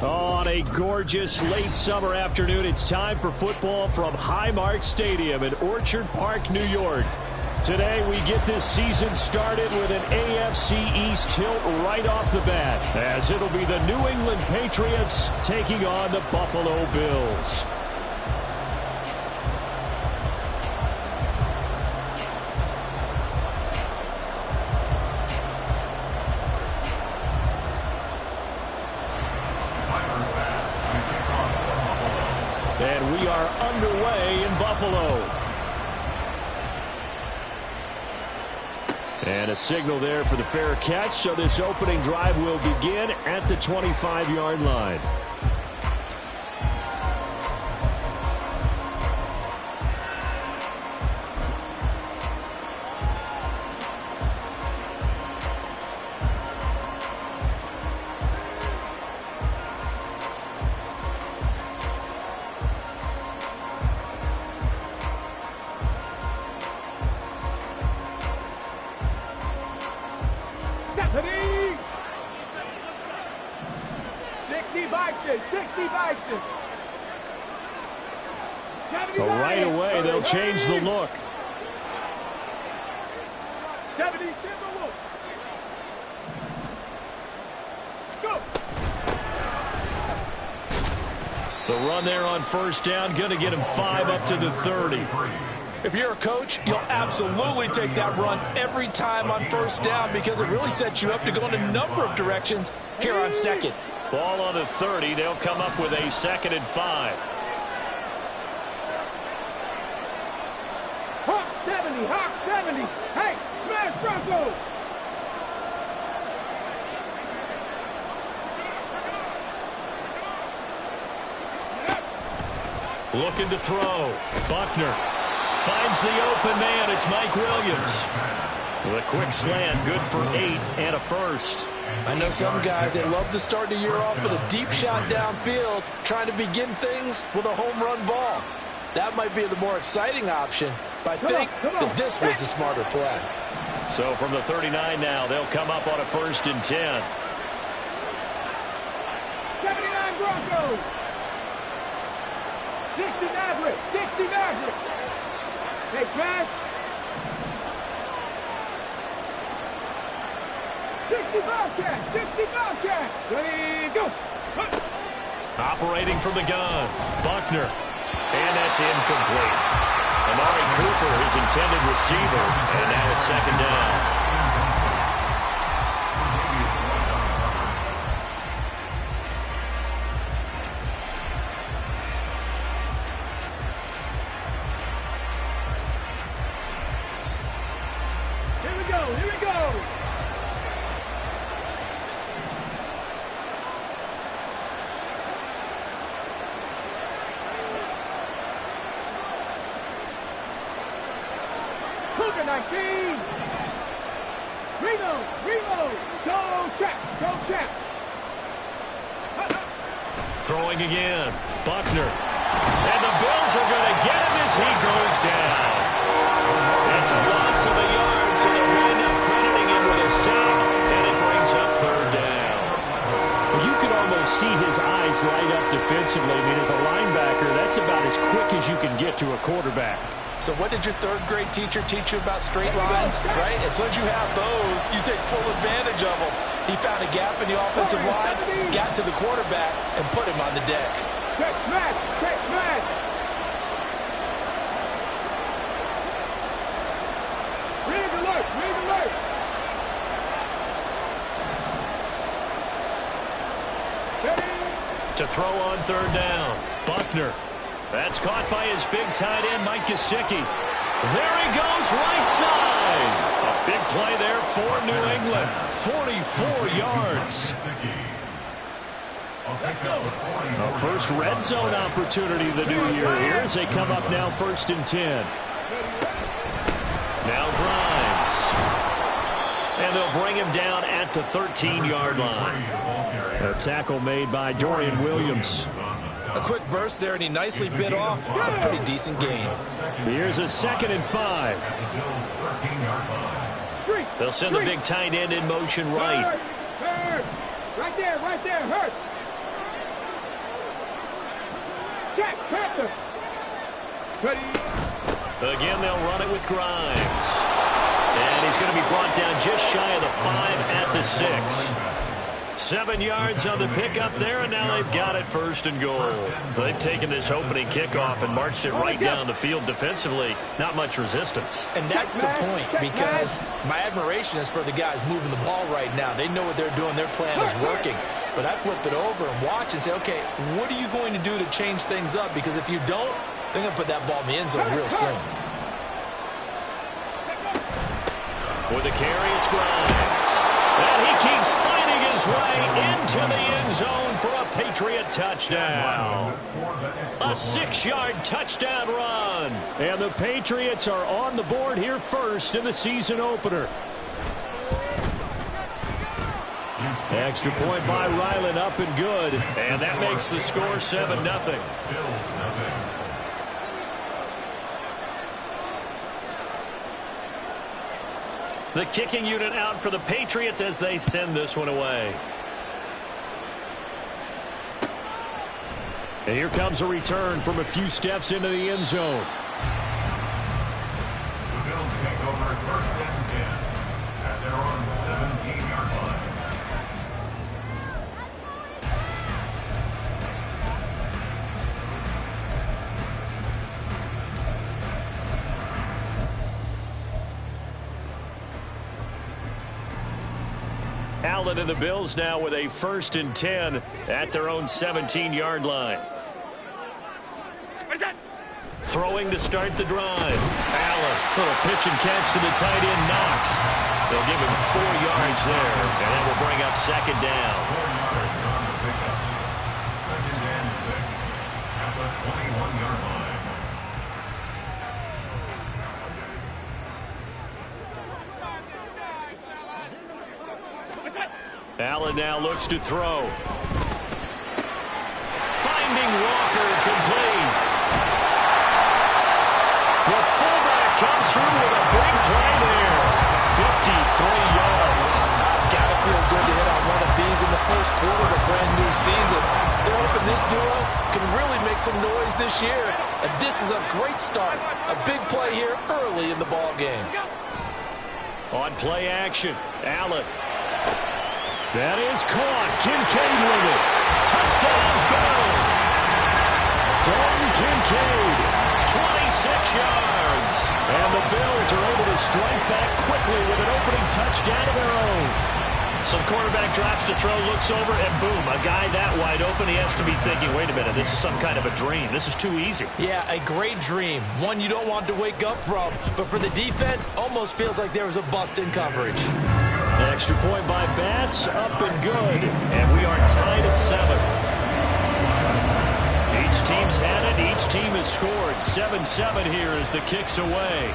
On a gorgeous late summer afternoon, it's time for football from Highmark Stadium in Orchard Park, New York. Today, we get this season started with an AFC East tilt right off the bat, as it'll be the New England Patriots taking on the Buffalo Bills. And we are underway in Buffalo. And a signal there for the fair catch, so this opening drive will begin at the 25-yard line. Right away, they'll change the look. The run there on first down, going to get him 5 up to the 30. If you're a coach, you'll absolutely take that run every time on first down because it really sets you up to go in a number of directions here on second. Ball on the 30. They'll come up with a 2nd and 5. Hawk 70. Hey, smash Bronco. Looking to throw. Buckner finds the open man. It's Mike Williams. With a quick slant, good for 8 and a first. I know some guys, they love to start the year off with a deep shot downfield, trying to begin things with a home run ball. That might be the more exciting option, but I think that this was the smarter play. So from the 39 now, they'll come up on a 1st and 10. 79 Broncos. 60 Maverick. 60 Maverick. Hey, Brad. 60 Bobcat. 60 Bobcat. Ready, go. Operating from the gun. Buckner. And that's incomplete. Amari Cooper, his intended receiver, and now it's 2nd down. Here we go, here we go. Cougar 19. Reno. Go check. Throwing again. Buckner. And the Bills are going to get him as he goes down. That's a loss of a yard, so they'll wind up crediting him with a sack, and it brings up 3rd down. Well, you can almost see his eyes light up defensively. I mean, as a linebacker, that's about as quick as you can get to a quarterback. So what did your 3rd grade teacher teach you about straight lines, right? As soon as you have those, you take full advantage of them. He found a gap in the offensive line, got to the quarterback, and put him on the deck. Check smash. Rig alert. To throw on 3rd down. Buckner. That's caught by his big tight end, Mike Gesicki. There he goes, right side. A big play there for New England. 44 yards. A first red zone opportunity the new year here as they come up now 1st and 10. Now Grimes. And they'll bring him down at the 13-yard line. A tackle made by Dorian Williams. A quick burst there, and he nicely bit off a pretty decent gain. Here's a 2nd and 5. They'll send the big tight end in motion right. Hurt. Right there, hurt. Panther. Ready. Again, they'll run it with Grimes. And he's going to be brought down just shy of the 5 at the 6. 7 yards on the pickup there, and now they've got it 1st and goal. They've taken this opening kickoff and marched it right down the field defensively. Not much resistance. And that's the point, because my admiration is for the guys moving the ball right now. They know what they're doing. Their plan is working. But I flip it over and watch and say, okay, what are you going to do to change things up? Because if you don't, they're going to put that ball in the end zone real soon. With a carry, it's Grimes. And he keeps fighting his way into the end zone for a Patriot touchdown. A 6-yard touchdown run. And the Patriots are on the board here first in the season opener. Extra point by Ryland, up and good. And that makes the score 7-0. The kicking unit out for the Patriots as they send this one away. And here comes a return from a few steps into the end zone. The Bills take over 1st and 10 at their own 17-yard line. Allen and the Bills now with a 1st and 10 at their own 17-yard line. Throwing to start the drive. Allen, little pitch and catch to the tight end, Knox. They'll give him 4 yards there, and that will bring up 2nd down. 4 yards on the pickup. 2nd and 6 at the 21-yard line. Allen now looks to throw. Finding Walker, complete. The fullback comes through with a big play there. 53 yards. It's got to feel good to hit on one of these in the first quarter of a brand new season. They're hoping this duo can really make some noise this year. And this is a great start. A big play here early in the ball game. On play action, Allen. That is caught. Kincaid with it. Touchdown, Bills. Dalton Kincaid. 26 yards. And the Bills are able to strike back quickly with an opening touchdown of their own. So the quarterback drops to throw, looks over, and boom, a guy that wide open, he has to be thinking, wait a minute, this is some kind of a dream. This is too easy. Yeah, a great dream. One you don't want to wake up from. But for the defense, almost feels like there was a bust in coverage. Extra point by Bass, up and good. And we are tied at 7. Each team's had it. Each team has scored. 7-7 here as the kick's away.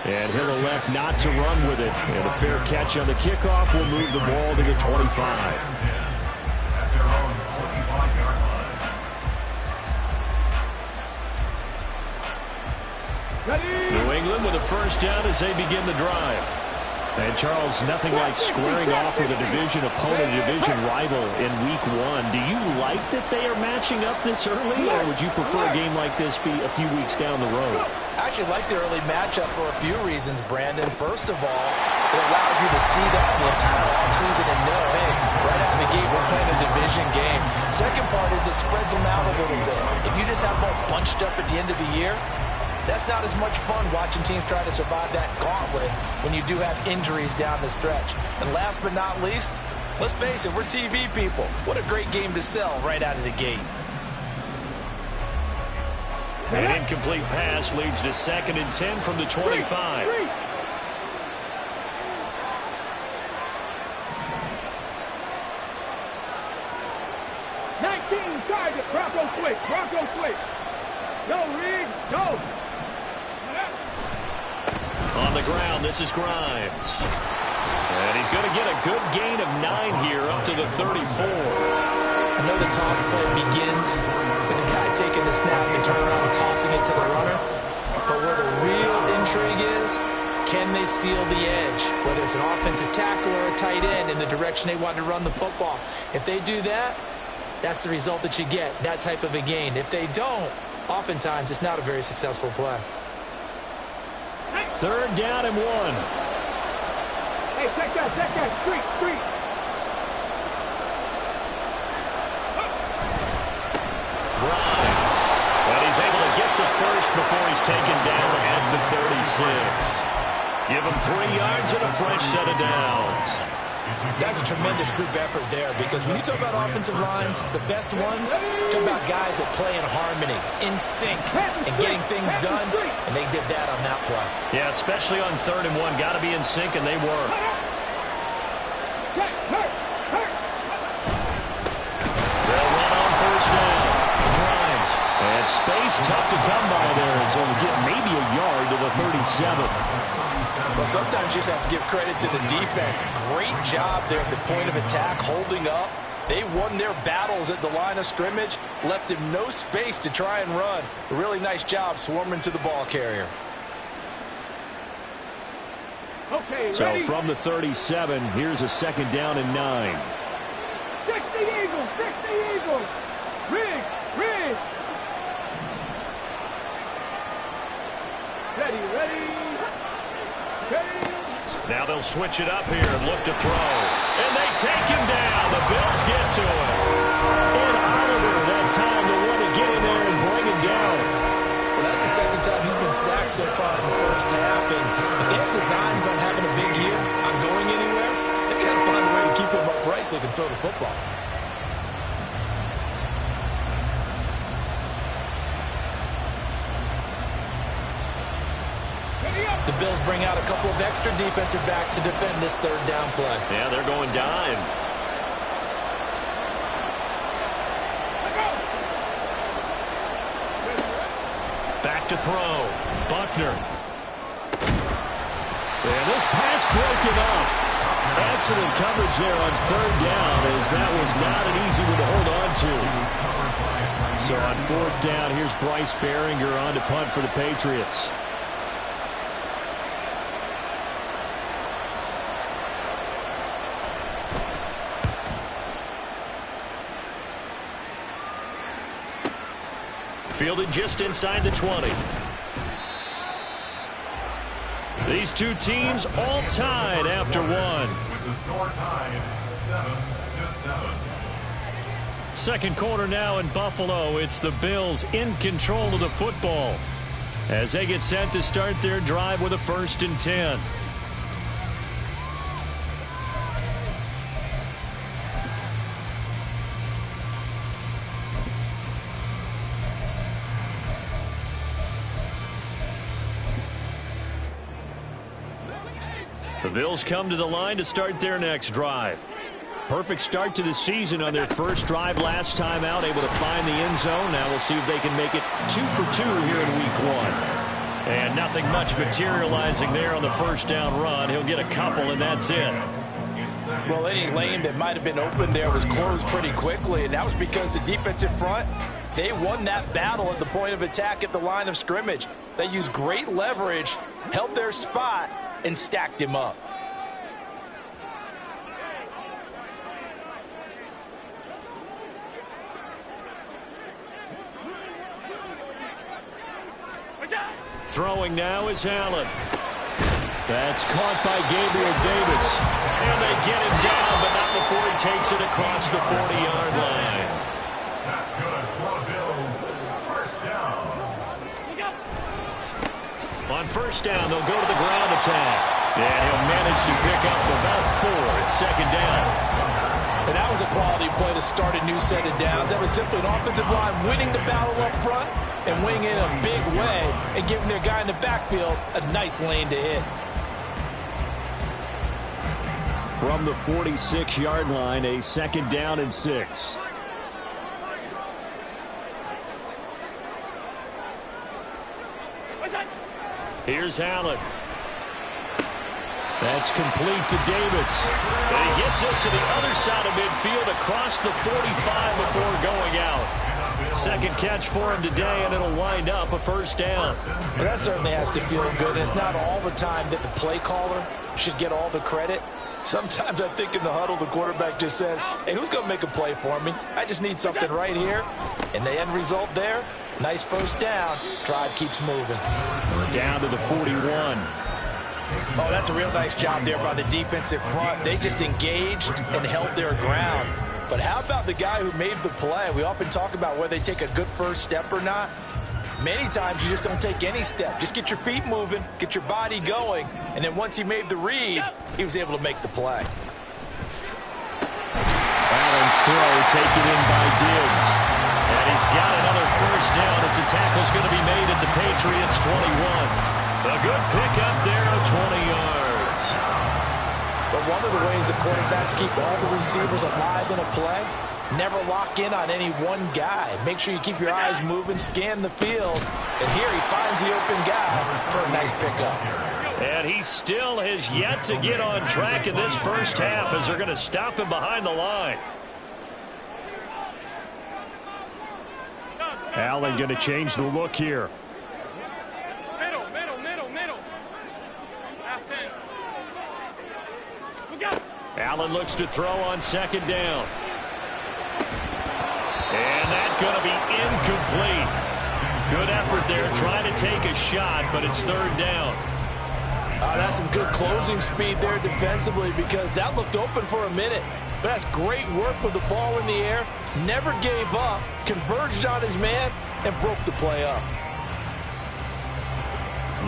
And he'll elect not to run with it. And a fair catch on the kickoff will move the ball to the 25. At their own 25-yard line. New England with a 1st down as they begin the drive. And, Charles, nothing like squaring off with a division opponent, a division rival in Week 1. Do you like that they are matching up this early, or would you prefer a game like this be a few weeks down the road? I actually like the early matchup for a few reasons, Brandon. First of all, it allows you to see that the entire offseason and know, hey, right out of the gate, we're playing a division game. Second part is it spreads them out a little bit. If you just have them all bunched up at the end of the year, that's not as much fun watching teams try to survive that gauntlet when you do have injuries down the stretch. And last but not least, let's face it, we're TV people. What a great game to sell right out of the gate. An incomplete pass leads to 2nd and 10 from the 25. 19 target. Bronco switch. Bronco switch. Go, Reed. Go. On the ground, this is Grimes. And he's going to get a good gain of 9 here up to the 34. I know the toss play begins with the guy taking the snap and turning around and tossing it to the runner. But where the real intrigue is, can they seal the edge? Whether it's an offensive tackle or a tight end in the direction they want to run the football. If they do that, that's the result that you get, that type of a gain. If they don't, oftentimes it's not a very successful play. 3rd down and 1. Hey, check that. Street. Grimes. But he's able to get the first before he's taken down at the 36. Give him 3 yards and a fresh set of downs. That's a tremendous group effort there, because when you talk about offensive lines, the best ones, talk about guys that play in harmony, in sync, and getting things done, and they did that on that play. Yeah, especially on 3rd and 1. Got to be in sync, and they were. They'll run on 1st down. Grimes. And space tough to come by there, and so we'll get maybe a yard to the 37. Well, sometimes you just have to give credit to the defense. Great job there at the point of attack, holding up. They won their battles at the line of scrimmage, left him no space to try and run. A really nice job swarming to the ball carrier. Okay, So ready? from the 37, here's a 2nd down and 9. 60 Eagles. Rig. Ready. Now they'll switch it up here and look to throw. And they take him down. The Bills get to him. And Oliver, that time to want to get in there and bring him down. Well, that's the 2nd time he's been sacked so far in the 1st half. And if they have designs on having a big year, on going anywhere, they've got to find a way to keep him upright so he can throw the football. The Bills bring out a couple of extra defensive backs to defend this 3rd down play. Yeah, they're going dime. Back to throw. Buckner. And this pass broken up. Excellent coverage there on 3rd down, as that was not an easy one to hold on to. So on 4th down, here's Bryce Behringer on to punt for the Patriots. Fielded just inside the 20. These two teams all tied after 1. With the score tied 7-7. 2nd quarter now in Buffalo. It's the Bills in control of the football as they get set to start their drive with a 1st and 10. The Bills come to the line to start their next drive. Perfect start to the season on their 1st drive last time out, able to find the end zone. Now we'll see if they can make it 2 for 2 here in week 1. And nothing much materializing there on the 1st down run. He'll get a couple, and that's it. Well, any lane that might have been open there was closed pretty quickly, and that was because the defensive front, they won that battle at the point of attack at the line of scrimmage. They used great leverage, held their spot, and stacked him up. Throwing now is Allen. That's caught by Gabriel Davis. And they get him down, but not before he takes it across the 40-yard line. That's good for the Bills. 1st down. On 1st down, they'll go to the ground attack. And he'll manage to pick up about 4 at 2nd down. And that was a quality play to start a new set of downs. That was simply an offensive line winning the battle up front and winning in a big way and giving their guy in the backfield a nice lane to hit. From the 46-yard line, a 2nd down and 6. Here's Allen. That's complete to Davis. And he gets us to the other side of midfield across the 45 before going out. 2nd catch for him today, and it'll wind up a 1st down. Well, that certainly has to feel good. It's not all the time that the play caller should get all the credit. Sometimes I think in the huddle, the quarterback just says, hey, who's going to make a play for me? I just need something right here. And the end result there, nice first down. Drive keeps moving. We're down to the 41. Oh, that's a real nice job there by the defensive front. They just engaged and held their ground. But how about the guy who made the play? We often talk about whether they take a good first step or not. Many times you just don't take any step. Just get your feet moving, get your body going, and then once he made the read, he was able to make the play. Allen's throw taken in by Diggs. And he's got another first down as the tackle's going to be made at the Patriots' 21. A good pickup there of 20 yards. But one of the ways the quarterbacks keep all the receivers alive in a play, never lock in on any one guy. Make sure you keep your eyes moving, scan the field. And here he finds the open guy for a nice pickup. And he still has yet to get on track in this first half as they're going to stop him behind the line. Allen going to change the look here. Allen looks to throw on second down. And that's going to be incomplete. Good effort there trying to take a shot, but it's third down. That's some good closing speed there defensively because that looked open for a minute. But that's great work with the ball in the air. Never gave up, converged on his man, and broke the play up.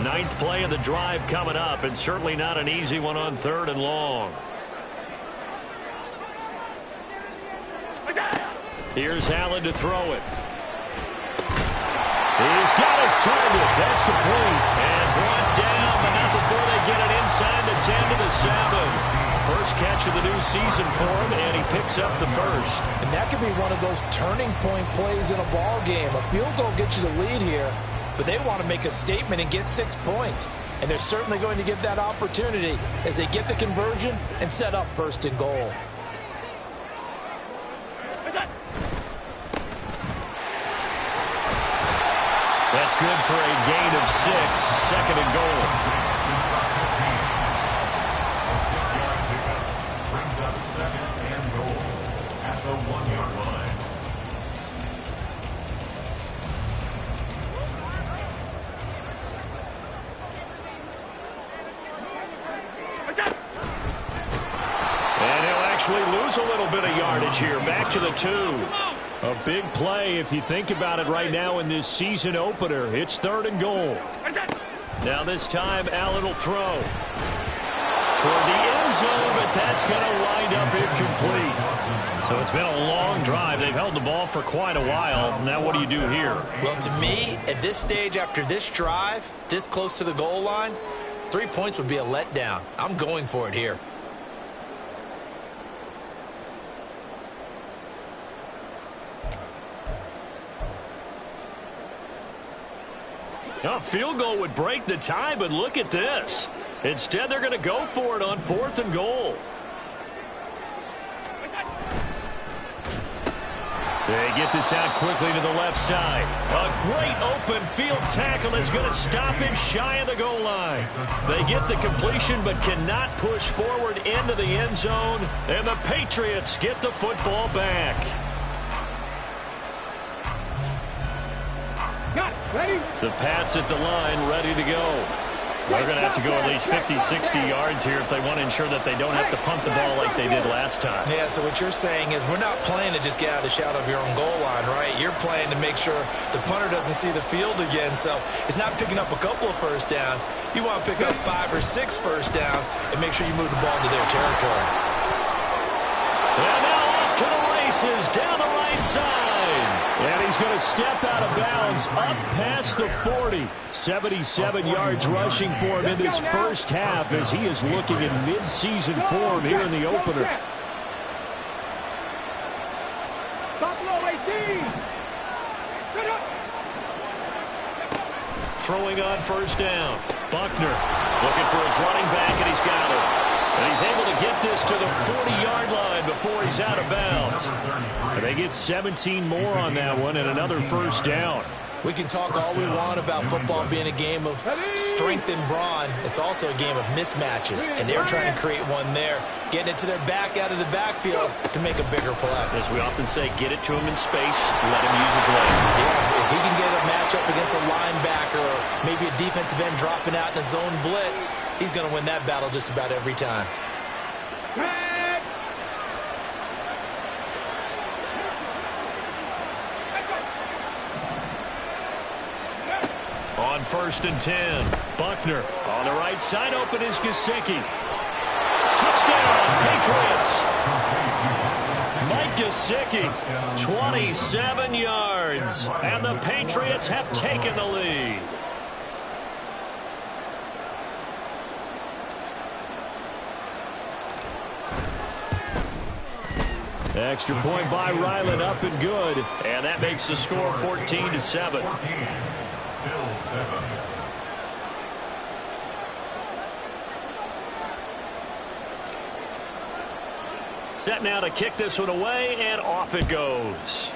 Ninth play of the drive coming up, and certainly not an easy one on third and long. Here's Allen to throw it. He's got his target. That's complete. And brought down, but not before they get it inside the 10 to the 7. First catch of the new season for him, and he picks up the first. And that could be one of those turning point plays in a ball game. A field goal gets you the lead here, but they want to make a statement and get 6 points. And they're certainly going to get that opportunity as they get the conversion and set up first and goal. That's good for a gain of 6, second and goal. Brings up second and goal at the 1-yard line. And he'll actually lose a little bit of yardage here. Back to the 2. A big play if you think about it right now in this season opener. It's third and goal. Now this time Allen will throw toward the end zone, but that's going to wind up incomplete. So it's been a long drive. They've held the ball for quite a while. Now what do you do here? Well, to me, at this stage after this drive, this close to the goal line, 3 points would be a letdown. I'm going for it here. A field goal would break the tie, but look at this. Instead, they're going to go for it on fourth and goal. They get this out quickly to the left side. A great open field tackle is going to stop him shy of the goal line. They get the completion but cannot push forward into the end zone, and the Patriots get the football back. Ready? The Pats at the line, ready to go. They're going to have to go at least 50, 60 yards here if they want to ensure that they don't have to punt the ball like they did last time. Yeah, so what you're saying is we're not playing to just get out of the shadow of your own goal line, right? You're playing to make sure the punter doesn't see the field again. So it's not picking up a couple of first downs. You want to pick up 5 or 6 first downs and make sure you move the ball into their territory. And now off to the races down the right side. And he's going to step out of bounds up past the 40. 77 yards rushing for him in this first half as he is looking in mid-season form here in the opener. Buffalo 18. Throwing on first down. Buckner looking for his running back, and he's got it. And he's able to get this to the 40-yard line before he's out of bounds. And they get 17 more on that one and another first down. We can talk all we want about football being a game of strength and brawn. It's also a game of mismatches, and they're trying to create one there, getting it to their back out of the backfield to make a bigger play. As we often say, get it to him in space, let him use his leg. Yeah, if he can get a matchup against a linebacker or maybe a defensive end dropping out in a zone blitz, he's going to win that battle just about every time. On 1st and 10, Buckner on the right side, open is Gesicki. Touchdown, Patriots. Mike Gesicki, 27 yards, and the Patriots have taken the lead. Extra point by Ryland, up and good, and that makes the score 14-7. Set now to kick this one away, and off it goes.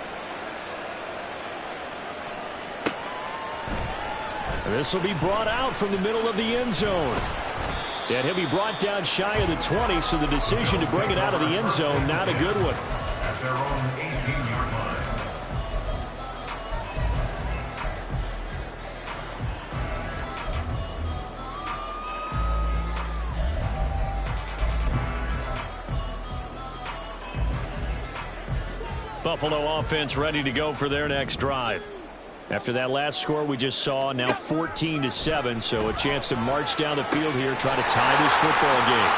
This will be brought out from the middle of the end zone. And he'll be brought down shy of the 20, so the decision to bring it out of the end zone, not a good one. At their own 18-yard line. Buffalo offense ready to go for their next drive. After that last score we just saw, now 14-7, so a chance to march down the field here, try to tie this football game.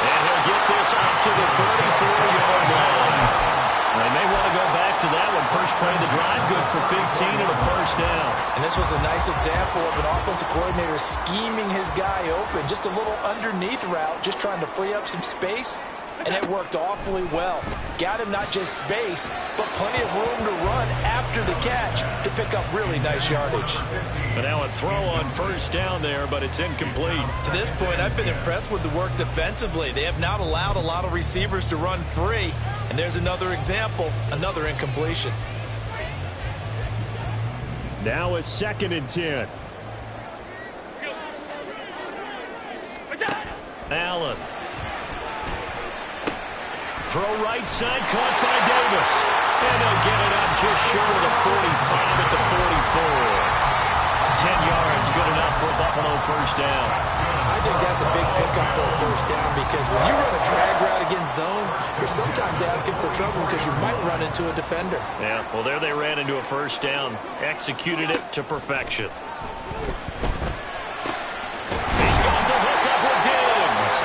And he'll get this up to the 34-yard line. They may want to go back to that one. First play of the drive, good for 15 and a first down. And this was a nice example of an offensive coordinator scheming his guy open. Just a little underneath route, just trying to free up some space. And it worked awfully well. Got him not just space, but plenty of room to run after the catch to pick up really nice yardage. But now a throw on first down there, but it's incomplete. To this point, I've been impressed with the work defensively. They have not allowed a lot of receivers to run free. And there's another example, another incompletion. Now a 2nd and 10. Allen. Throw right side, caught by Davis. And they'll get it up just short of the 45 at the 44. 10 yards, good enough for a Buffalo first down. I think that's a big pickup for a first down because when you run a drag route against zone, you're sometimes asking for trouble because you might run into a defender. Yeah, well, there they ran into a first down. Executed it to perfection. He's going to hook up with Diggs.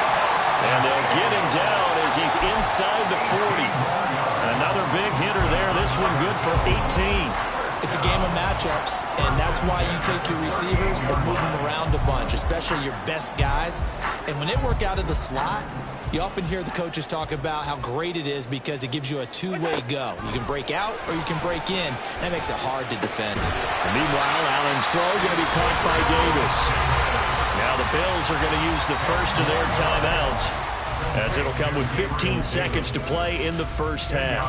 And they'll get him down as he's inside the 40. Another big hitter there. This one good for 18. It's a game of matchups, and that's why you take your receivers and move them around a bunch, especially your best guys. And when they work out of the slot, you often hear the coaches talk about how great it is because it gives you a two-way go. You can break out or you can break in. That makes it hard to defend. And meanwhile, Allen's throw going to be caught by Davis. Now the Bills are going to use the first of their timeouts, as it'll come with 15 seconds to play in the first half.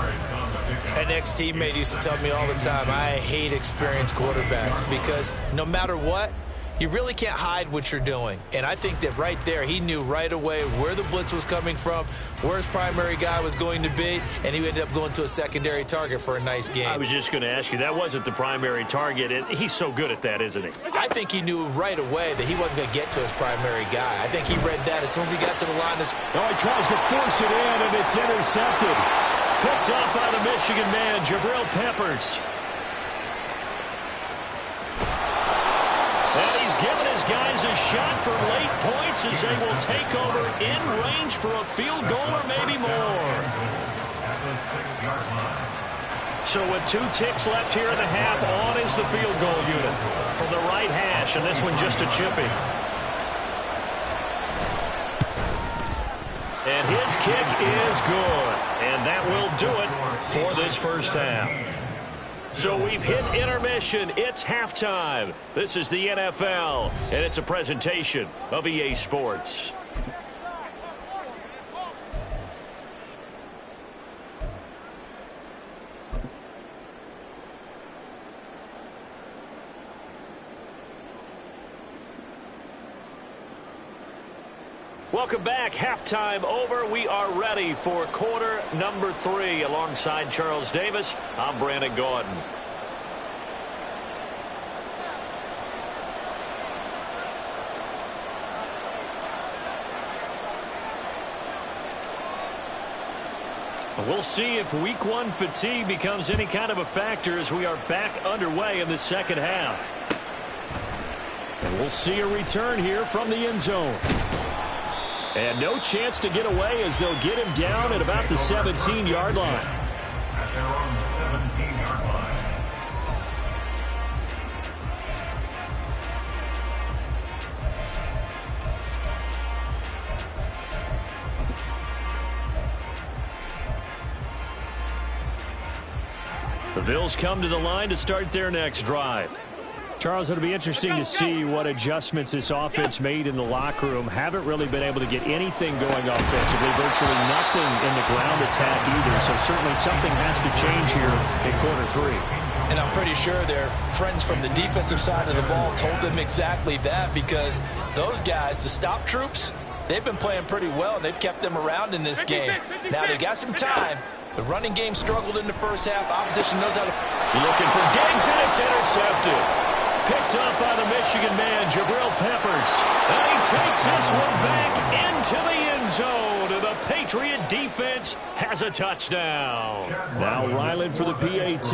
An ex-teammate used to tell me all the time, I hate experienced quarterbacks because no matter what, you really can't hide what you're doing. And I think that right there, he knew right away where the blitz was coming from, where his primary guy was going to be, and he ended up going to a secondary target for a nice game. I was just going to ask you, that wasn't the primary target. He's so good at that, isn't he? I think he knew right away that he wasn't going to get to his primary guy. I think he read that as soon as he got to the line. Oh, he tries to force it in, and it's intercepted. Picked up by the Michigan man, Jabril Peppers. And he's given his guys a shot for late points as they will take over in range for a field goal or maybe more. So with 2 ticks left here in the half, on is the field goal unit from the right hash, and this one just a chippy. And his kick is good, and that will do it for this first half. So we've hit intermission. It's halftime. This is the NFL, and it's a presentation of EA Sports. Welcome back. Halftime over. We are ready for quarter number 3. Alongside Charles Davis, I'm Brandon Gaudin. We'll see if week 1 fatigue becomes any kind of a factor as we are back underway in the second half. And we'll see a return here from the end zone. And no chance to get away as they'll get him down at about the 17-yard line. At their own 17-yard line. The Bills come to the line to start their next drive. Charles, it'll be interesting to see what adjustments this offense made in the locker room. Haven't really been able to get anything going offensively, virtually nothing in the ground attack either. So certainly something has to change here in quarter 3. And I'm pretty sure their friends from the defensive side of the ball told them exactly that, because those guys, the stop troops, they've been playing pretty well, and they've kept them around in this game. Now they got some time. The running game struggled in the first half. Opposition knows how to... Looking for Diggs, and it's intercepted. Picked up by the Michigan man, Jabril Peppers. And he takes this one back into the end zone. And the Patriot defense has a touchdown. Now Ryland for the PAT.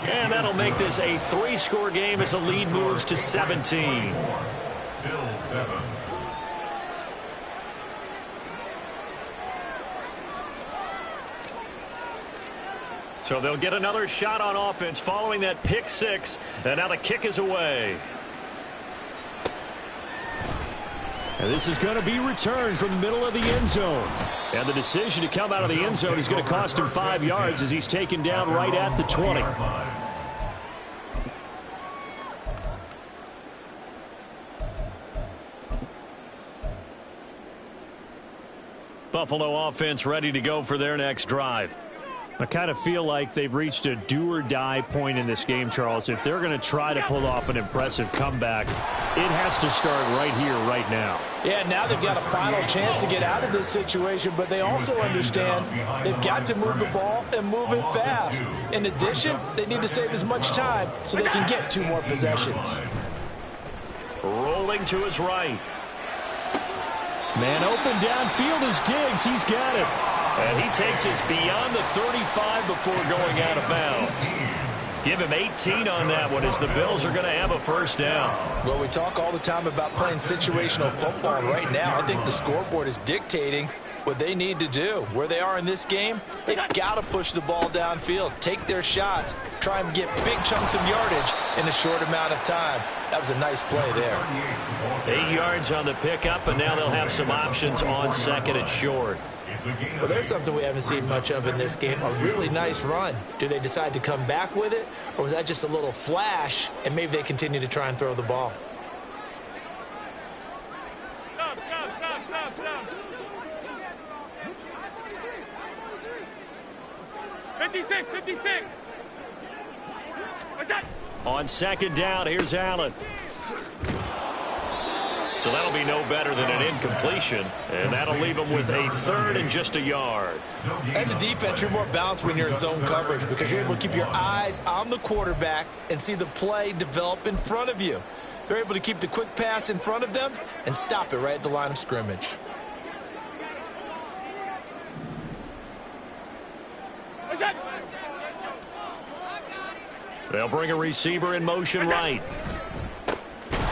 And that'll make this a 3-score game as the lead moves to 17. Bills 7. So they'll get another shot on offense following that pick 6. And now the kick is away. And this is going to be returned from the middle of the end zone. And the decision to come out of the end zone is going to cost him 5 yards as he's taken down right at the 20. Buffalo offense ready to go for their next drive. I kind of feel like they've reached a do-or-die point in this game, Charles. If they're going to try to pull off an impressive comeback, it has to start right here, right now. Yeah, now they've got a final chance to get out of this situation, but they also understand they've got to move the ball and move it fast. In addition, they need to save as much time so they can get 2 more possessions. Rolling to his right. Man open downfield is Diggs. He's got it. And he takes us beyond the 35 before going out of bounds. Give him 18 on that one as the Bills are going to have a first down. Well, we talk all the time about playing situational football. Right now, I think the scoreboard is dictating what they need to do. Where they are in this game, they've got to push the ball downfield, take their shots, try and get big chunks of yardage in a short amount of time. That was a nice play there. 8 yards on the pickup, and now they'll have some options on second and short. Well, there's something we haven't seen much of in this game, a really nice run. Do they decide to come back with it, or was that just a little flash, and maybe they continue to try and throw the ball? On second down, here's Allen. So that'll be no better than an incompletion, and that'll leave them with a 3rd and just a yard. As a defense, you're more balanced when you're in zone coverage because you're able to keep your eyes on the quarterback and see the play develop in front of you. They're able to keep the quick pass in front of them and stop it right at the line of scrimmage. They'll bring a receiver in motion right.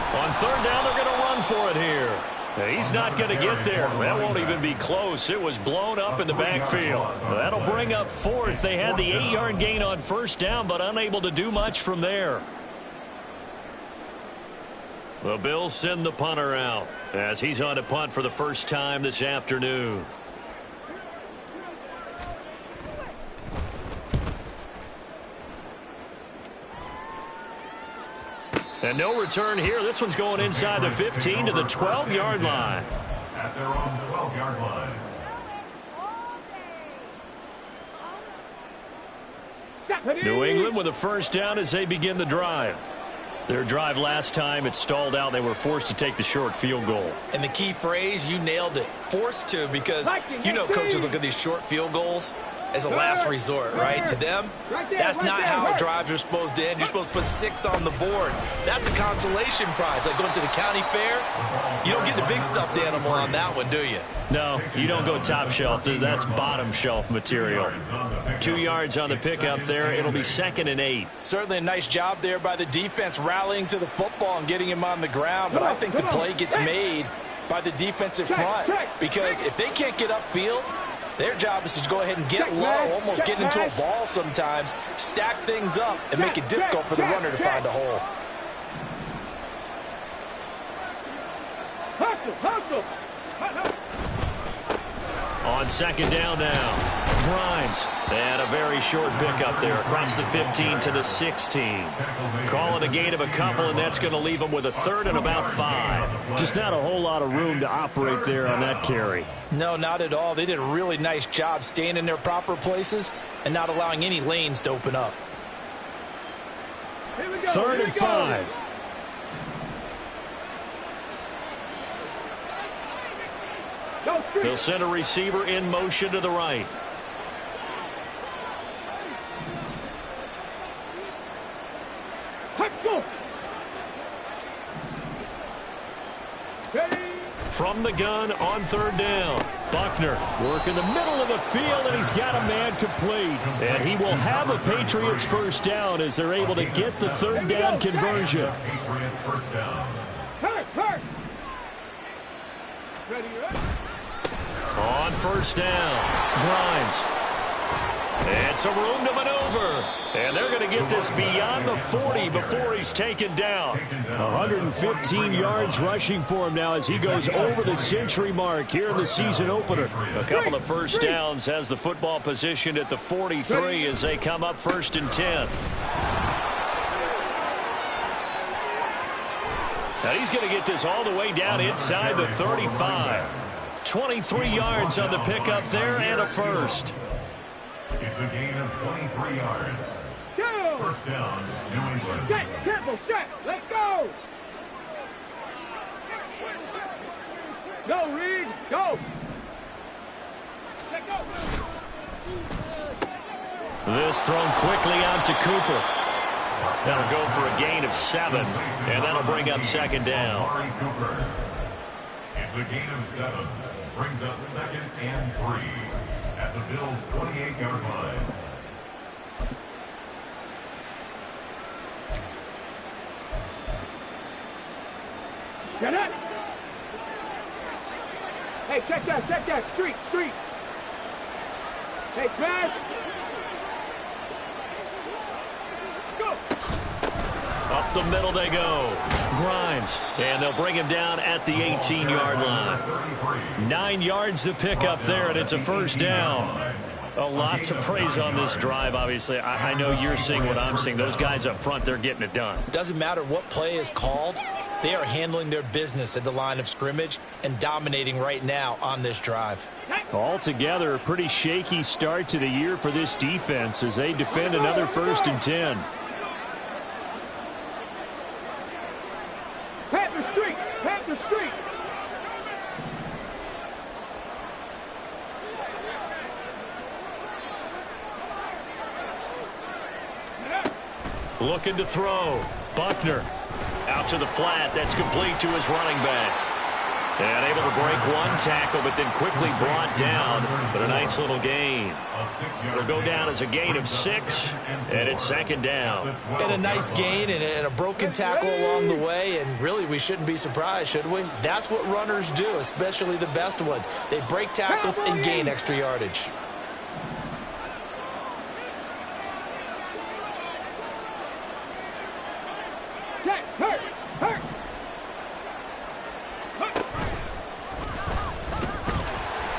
On 3rd down, they're going to run for it here. He's not going to get there. That won't even be close. It was blown up in the backfield. That'll bring up 4th. They had the 8-yard gain on 1st down, but unable to do much from there. The Bills send the punter out as he's on to punt for the first time this afternoon. And no return here. This one's going inside the 15 to the 12-yard line. At their own 12-yard line. New England with a first down as they begin the drive. Their drive last time, it stalled out. They were forced to take the short field goal. And the key phrase, you nailed it, forced to, because you know coaches look at these short field goals as a last resort, right? To them, that's not how drives are supposed to end. You're supposed to put 6 on the board. That's a consolation prize. Like going to the county fair, you don't get the big stuffed animal on that one, do you? No, you don't go top shelf. That's bottom shelf material. 2 yards on the pickup there. It'll be 2nd and 8. Certainly a nice job there by the defense rallying to the football and getting him on the ground, but I think the play gets made by the defensive front, because if they can't get upfield, their job is to go ahead and get low, almost get into a ball sometimes, stack things up, and make it difficult for the runner to find a hole. Hustle. On 2nd down now. Grimes. And a very short pickup there across the 15 to the 16. Call it a gain of a couple, and that's going to leave them with a 3rd and about 5. Just not a whole lot of room to operate there on that carry. No, not at all. They did a really nice job staying in their proper places and not allowing any lanes to open up. 3rd and 5. They'll send a receiver in motion to the right. From the gun on 3rd down. Buckner work in the middle of the field, and he's got a man complete. And he will have a Patriots first down as they're able to get the 3rd down conversion. On 1st down, Grimes. And some room to maneuver. And they're going to get this beyond the 40 before he's taken down. 115 yards rushing for him now as he goes over the century mark here in the season opener. A couple of first downs, has the football positioned at the 43 as they come up 1st and 10. Now he's going to get this all the way down inside the 35. 23 yards on the pickup there and a 1st. It's a gain of 23 yards. Go! First down, New England. Set. Let's go. Go, Reed. Go. Let go. This thrown quickly out to Cooper. That'll go for a gain of 7, and that'll bring up 2nd down. Cooper. It's a gain of 7. Brings up 2nd and 3 at the Bills' 28-yard line. Get it. Hey, check that. Street. Hey, pass. Go. Up the middle they go. Grimes. And they'll bring him down at the 18-yard line. 9 yards to pick up there, and it's a first down. A lot to praise on this drive, obviously. I know you're seeing what I'm seeing. Those guys up front, they're getting it done. Doesn't matter what play is called. They are handling their business at the line of scrimmage and dominating right now on this drive. Altogether, a pretty shaky start to the year for this defense as they defend another 1st and 10. Pat the street. Looking to throw. Buckner out to the flat. That's complete to his running back. And able to break one tackle, but then quickly brought down. But a nice little gain. It'll go down as a gain of 6, and it's 2nd down. And a nice gain and a broken tackle along the way, and really we shouldn't be surprised, should we? That's what runners do, especially the best ones. They break tackles and gain extra yardage. Hurt.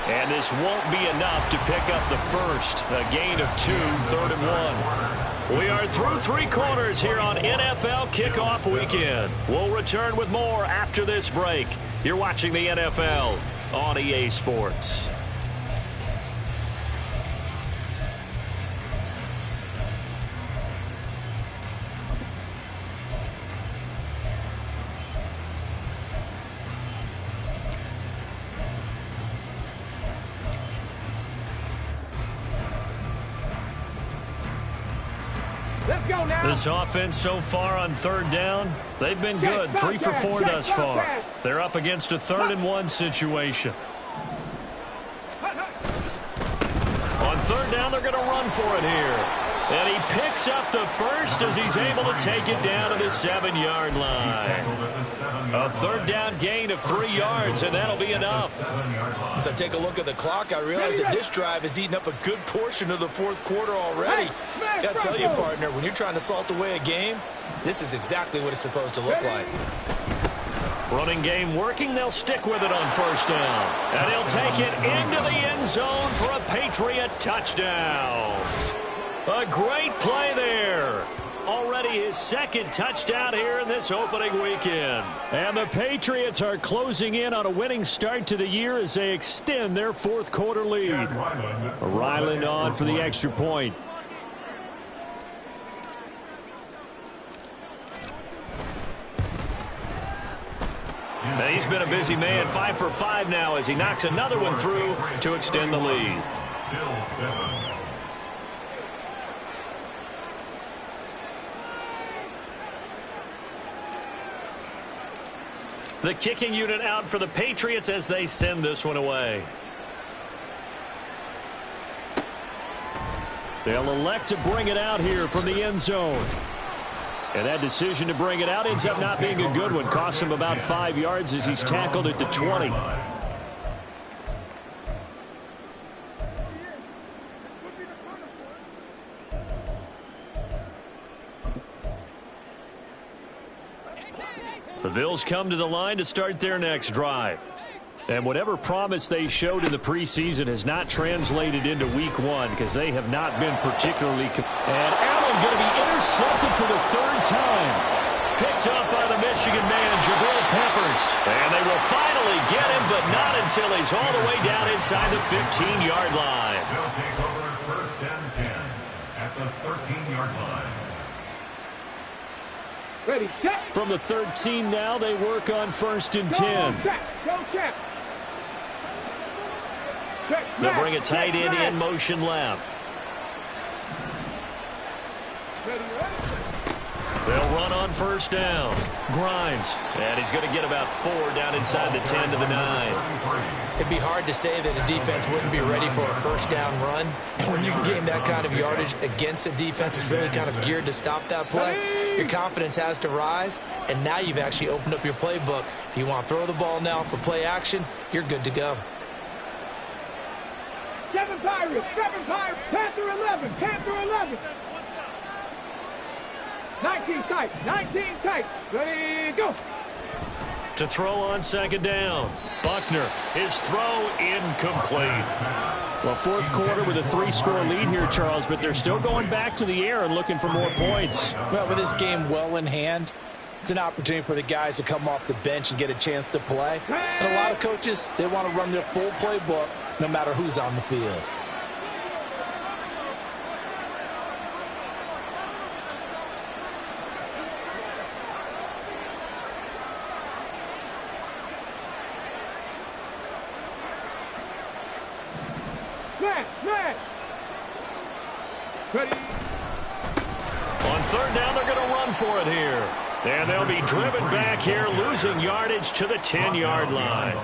And this won't be enough to pick up the first. A gain of 2, 3rd and 1. We are through 3 quarters here on NFL Kickoff Weekend. We'll return with more after this break. You're watching the NFL on EA Sports. go now. This offense so far on third down, they've been good. 3 for 4 thus far. They're up against a 3rd and 1 situation. On third down, they're going to run for it here. And he picks up the first as he's able to take it down to the 7-yard line. A third down gain of 3 yards, and that'll be enough. As I take a look at the clock, I realize that this drive has eaten up a good portion of the 4th quarter already. Got to tell you, partner, when you're trying to salt away a game, this is exactly what it's supposed to look like. Running game working. They'll stick with it on first down. And he'll take it into the end zone for a Patriot touchdown. A great play there. Already his 2nd touchdown here in this opening weekend. And the Patriots are closing in on a winning start to the year as they extend their 4th quarter lead. Ryland on for the extra point. And he's been a busy man. 5 for 5 now as he knocks another one through to extend the lead. The kicking unit out for the Patriots as they send this one away. They'll elect to bring it out here from the end zone. And that decision to bring it out ends up not being a good one. Costs him about 5 yards as he's tackled at the 20. The Bills come to the line to start their next drive. And whatever promise they showed in the preseason has not translated into week 1 because they have not been particularly... And Allen going to be intercepted for the 3rd time. Picked up by the Michigan man, Jabril Peppers. And they will finally get him, but not until he's all the way down inside the 15-yard line. They'll take over 1st and 10 at the 13-yard line. Ready, set. From the 13 now, they work on 1st and 10. Go, check. Go, check. They'll bring a tight end in motion left. They'll run on first down. Grimes. And he's going to get about 4 down inside the 10 to the 9. It'd be hard to say that a defense wouldn't be ready for a first down run. When you can gain that kind of yardage against a defense that's really kind of geared to stop that play, your confidence has to rise, and now you've actually opened up your playbook. If you want to throw the ball now for play action, you're good to go. 7 Pirates, 10 through 11, 10 through 11. 19 tight, ready, go. To throw on 2nd down. Buckner, his throw incomplete. Well, 4th quarter with a 3-score lead here, Charles, but they're still going back to the air and looking for more points. Well, with this game well in hand, it's an opportunity for the guys to come off the bench and get a chance to play. And a lot of coaches, they want to run their full playbook no matter who's on the field. Smash. Ready. On 3rd down, they're going to run for it here. And they'll be driven back here, losing yardage to the 10-yard line.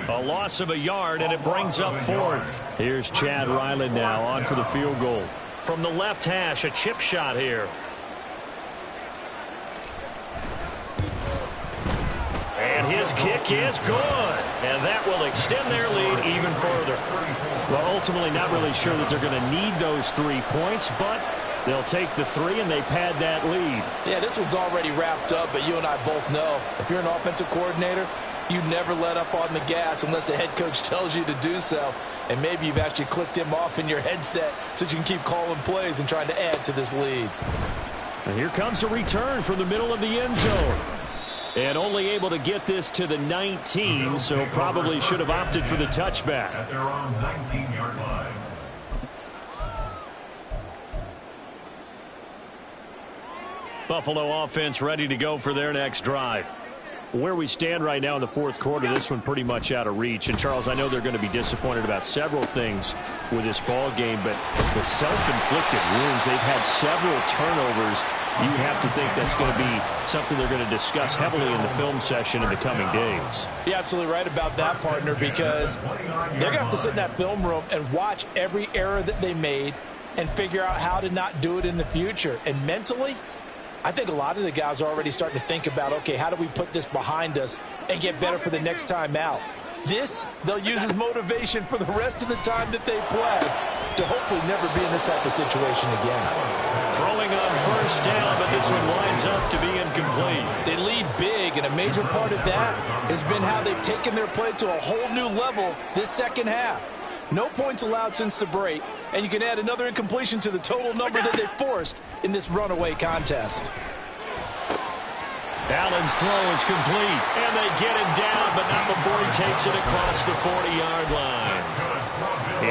A loss of a yard, and it brings up 4th. Here's Chad Ryland now on for the field goal. From the left hash, a chip shot here. And his kick is good. And that will extend their lead even further. Well, ultimately not really sure that they're going to need those 3 points, but they'll take the 3 and they pad that lead. Yeah, this one's already wrapped up, but you and I both know if you're an offensive coordinator, you never let up on the gas unless the head coach tells you to do so. And maybe you've actually clicked him off in your headset so you can keep calling plays and trying to add to this lead. And here comes a return from the middle of the end zone. And only able to get this to the 19, so probably should have opted for the touchback. At their own 19-yard line. Buffalo offense ready to go for their next drive. Where we stand right now in the fourth quarter, this one pretty much out of reach. And, Charles, I know they're going to be disappointed about several things with this ball game, but the self-inflicted wounds, they've had several turnovers. You have to think that's going to be something they're going to discuss heavily in the film session in the coming days. You're absolutely right about that, partner, because they're going to have to sit in that film room and watch every error that they made and figure out how to not do it in the future. And mentally, I think a lot of the guys are already starting to think about, okay, how do we put this behind us and get better for the next time out? This, they'll use as motivation for the rest of the time that they play to hopefully never be in this type of situation again. Throwing on first down, but this one winds up to be incomplete. They lead big, and a major part of that has been how they've taken their play to a whole new level this second half. No points allowed since the break, and you can add another incompletion to the total number that they forced in this runaway contest. Allen's throw is complete, and they get him down, but not before he takes it across the 40-yard line.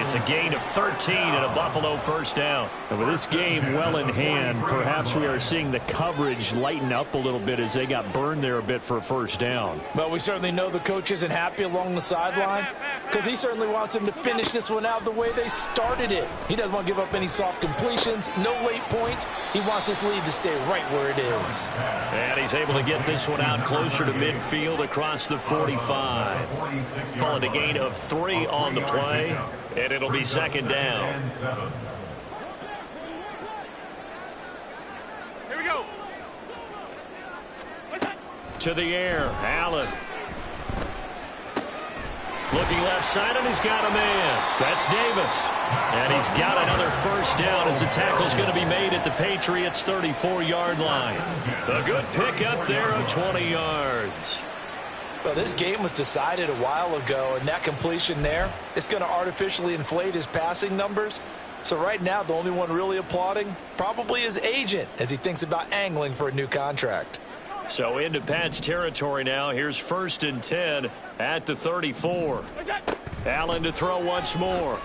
It's a gain of 13 and a Buffalo first down. And with this game well in hand, perhaps we are seeing the coverage lighten up a little bit as they got burned there a bit for a first down. But we certainly know the coach isn't happy along the sideline because he certainly wants them to finish this one out the way they started it. He doesn't want to give up any soft completions, no late points. He wants this lead to stay right where it is. And he's able to get this one out closer to midfield across the 45. Call it a gain of 3 on the play, and it'll be second down. Here we go. To the air, Allen. Looking left side, and he's got a man. That's Davis. And he's got another first down as the tackle's going to be made at the Patriots' 34-yard line. A good pick up there of 20 yards. Well, this game was decided a while ago, and that completion there is going to artificially inflate his passing numbers. So right now, the only one really applauding probably his agent as he thinks about angling for a new contract. So into Pat's territory now. Here's 1st and 10 at the 34. Allen to throw once more.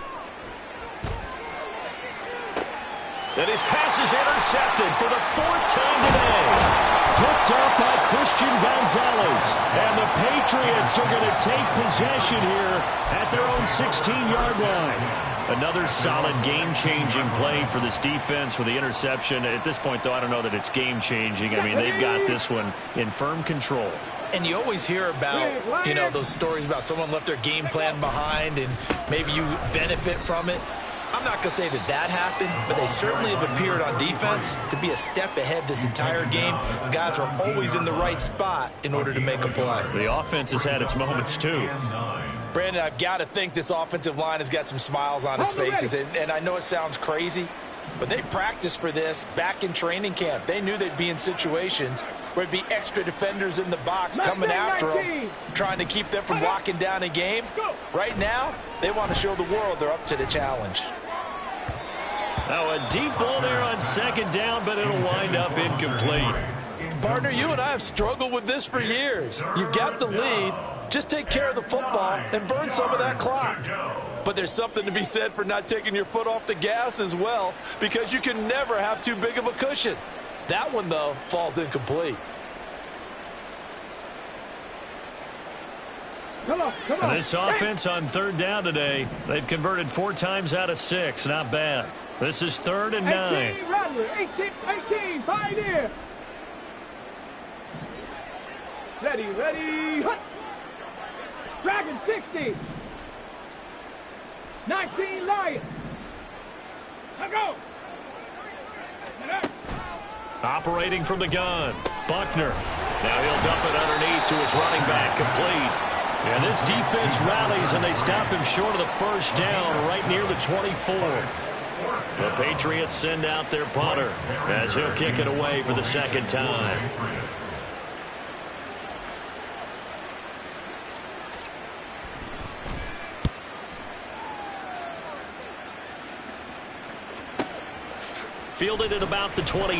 And his pass is intercepted for the 4th time today. Picked up by Christian Gonzalez. And the Patriots are going to take possession here at their own 16-yard line. Another solid game-changing play for this defense with the interception. At this point, though, I don't know that it's game-changing. I mean, they've got this one in firm control. And you always hear about, you know, those stories about someone left their game plan behind and maybe you benefit from it. I'm not going to say that that happened, but they certainly have appeared on defense to be a step ahead this entire game. Guys are always in the right spot in order to make a play. The offense has had its moments, too. Brandon, I've got to think this offensive line has got some smiles on its faces. And I know it sounds crazy, but they practiced for this back in training camp. They knew they'd be in situations where it'd be extra defenders in the box coming after them, trying to keep them from locking down a game. Right now, they want to show the world they're up to the challenge. Now a deep ball there on 2nd down, but it'll wind up incomplete. Partner, you and I have struggled with this for years. You've got the lead. Just take care of the football and burn some of that clock. But there's something to be said for not taking your foot off the gas as well, because you can never have too big of a cushion. That one, though, falls incomplete. Come on. And this offense on 3rd down today, they've converted 4 times out of 6. Not bad. This is 3rd and 9. 18, Rattler. 18, Pioneer. Ready. Hut. Dragon 60. 19, Lion. Let's go. Operating from the gun, Buckner. Now he'll dump it underneath to his running back, complete. And this defense rallies, and they stop him short of the first down right near the 24. The Patriots send out their punter as he'll kick it away for the 2nd time. Fielded at about the 28.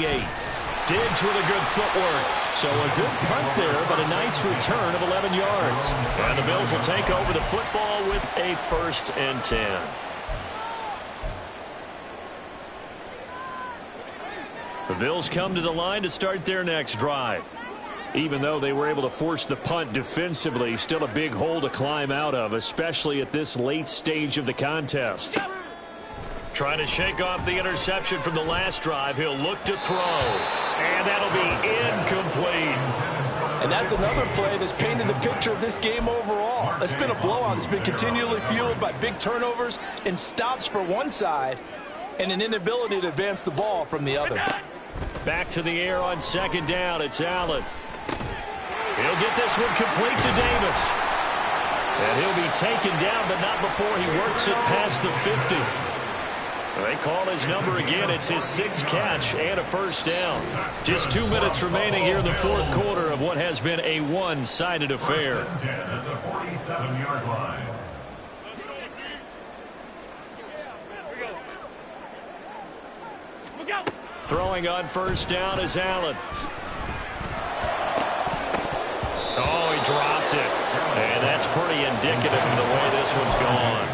Diggs with a good footwork. So a good punt there, but a nice return of 11 yards. And the Bills will take over the football with a 1st and 10. The Bills come to the line to start their next drive. Even though they were able to force the punt defensively, still a big hole to climb out of, especially at this late stage of the contest. Trying to shake off the interception from the last drive. He'll look to throw. And that'll be incomplete. And that's another play that's painted the picture of this game overall. It's been a blowout. It's been continually fueled by big turnovers and stops for one side and an inability to advance the ball from the other. Back to the air on second down. It's Allen. He'll get this one complete to Davis. And he'll be taken down, but not before he works it past the 50. They call his number again. It's his 6th catch and a first down. Just 2 minutes remaining here in the fourth quarter of what has been a one-sided affair. At the 47-yard line. Throwing on first down is Allen. Oh, he dropped it. And that's pretty indicative of the way this one's gone.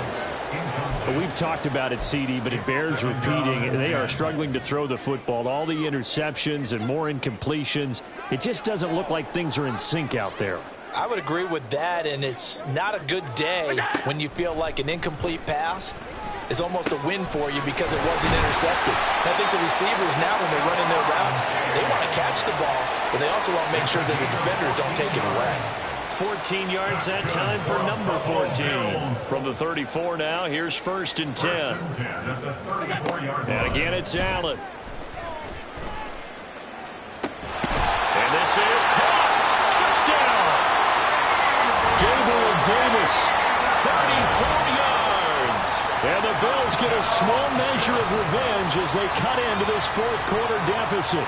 We've talked about it, CD, but it bears repeating. They are struggling to throw the football. All the interceptions and more incompletions. It just doesn't look like things are in sync out there. I would agree with that, and it's not a good day when you feel like an incomplete pass is almost a win for you because it wasn't intercepted. And I think the receivers now, when they're running their routes, they want to catch the ball, but they also want to make sure that the defenders don't take it away. 14 yards that time for number 14. From the 34 now, here's 1st and 10. And again, it's Allen. And this is caught. Touchdown. Gabriel Davis, 34 yards. And the Bills get a small measure of revenge as they cut into this fourth quarter deficit.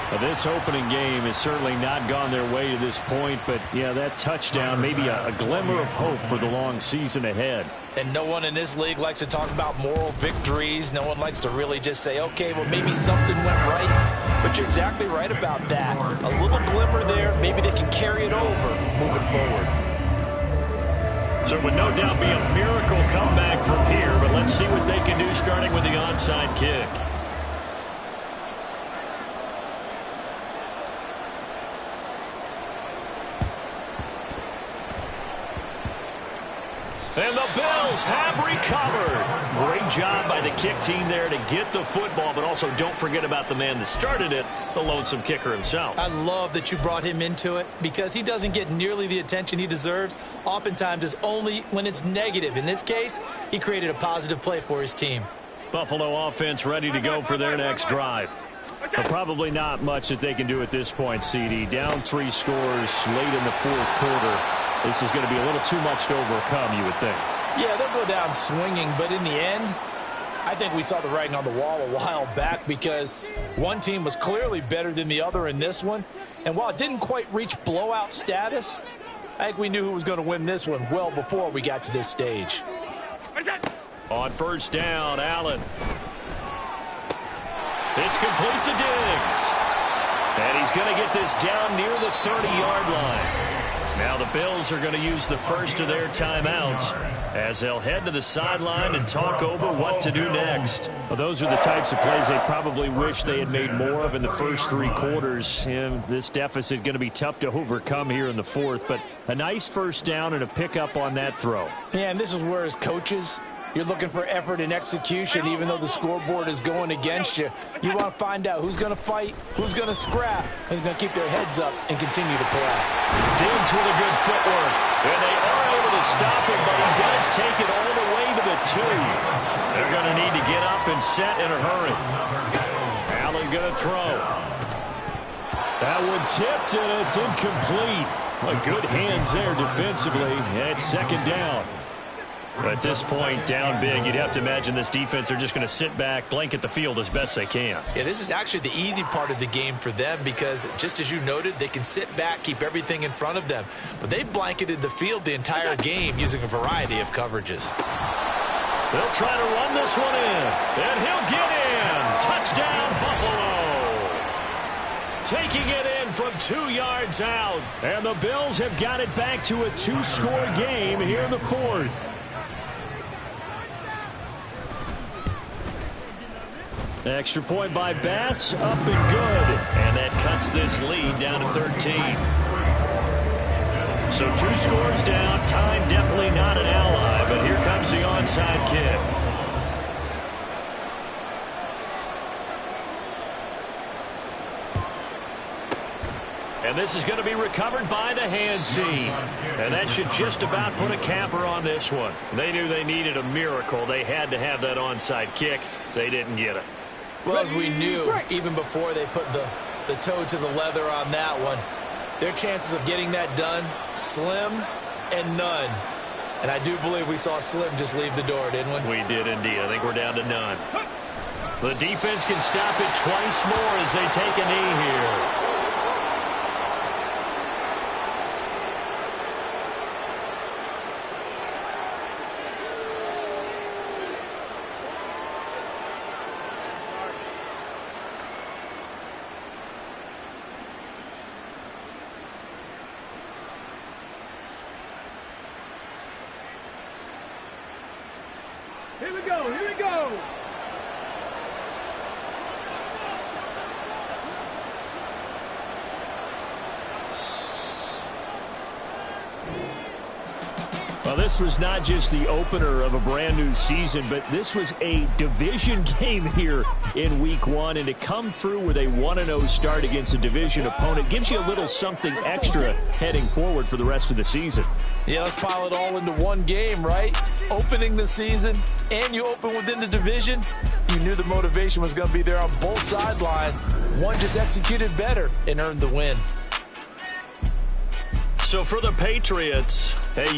Well, this opening game has certainly not gone their way to this point, but, yeah, that touchdown, maybe a glimmer of hope for the long season ahead. And no one in this league likes to talk about moral victories. No one likes to really just say, okay, well, maybe something went right. But you're exactly right about that. A little glimmer there, maybe they can carry it over moving forward. So it would no doubt be a miracle comeback from here, but let's see what they can do starting with the onside kick. And the Bills have recovered. Great job by the kick team there to get the football, but also don't forget about the man that started it, the lonesome kicker himself. I love that you brought him into it because he doesn't get nearly the attention he deserves. Oftentimes it's only when it's negative. In this case, he created a positive play for his team. Buffalo offense ready to go for their next drive. But probably not much that they can do at this point, CD. Down 3 scores late in the fourth quarter. This is going to be a little too much to overcome, you would think. Yeah, they'll go down swinging, but in the end, I think we saw the writing on the wall a while back because one team was clearly better than the other in this one. And while it didn't quite reach blowout status, I think we knew who was going to win this one well before we got to this stage. On first down, Allen. It's complete to Diggs. And he's going to get this down near the 30-yard line. Now the Bills are going to use the first of their timeouts as they'll head to the sideline and talk over what to do next. Well, those are the types of plays they probably wish they had made more of in the first 3 quarters. And this deficit going to be tough to overcome here in the fourth, but a nice first down and a pickup on that throw. Yeah, and this is where as coaches, you're looking for effort and execution, even though the scoreboard is going against you. You want to find out who's going to fight, who's going to scrap, who's going to keep their heads up and continue to play. Diggs with a good footwork. And they are able to stop him, but he does take it all the way to the 2. They're going to need to get up and set in a hurry. Allen going to throw. That one tipped, and it's incomplete. Good hands there defensively. And it's second down. But at this point, down big, you'd have to imagine this defense are just going to sit back, blanket the field as best they can. Yeah, this is actually the easy part of the game for them because, just as you noted, they can sit back, keep everything in front of them. But they blanketed the field the entire game using a variety of coverages. They'll try to run this one in, and he'll get in. Touchdown, Buffalo. Taking it in from 2 yards out. And the Bills have got it back to a 2-score game here in the fourth. Extra point by Bass, up and good. And that cuts this lead down to 13. So 2 scores down. Time definitely not an ally, but here comes the onside kick. And this is going to be recovered by the hands team. And that should just about put a capper on this one. They knew they needed a miracle. They had to have that onside kick. They didn't get it. Well, as we knew, even before they put the toe to the leather on that one, their chances of getting that done, slim and none. And I do believe we saw Slim just leave the door, didn't we? We did indeed. I think we're down to none. The defense can stop it twice more as they take a knee here. Here we go, here we go. Well, this was not just the opener of a brand new season, but this was a division game here in week 1. And to come through with a 1-0 start against a division opponent gives you a little something extra heading forward for the rest of the season. Yeah, let's pile it all into one game, right? Opening the season, and you open within the division. You knew the motivation was going to be there on both sidelines. One just executed better and earned the win. So for the Patriots,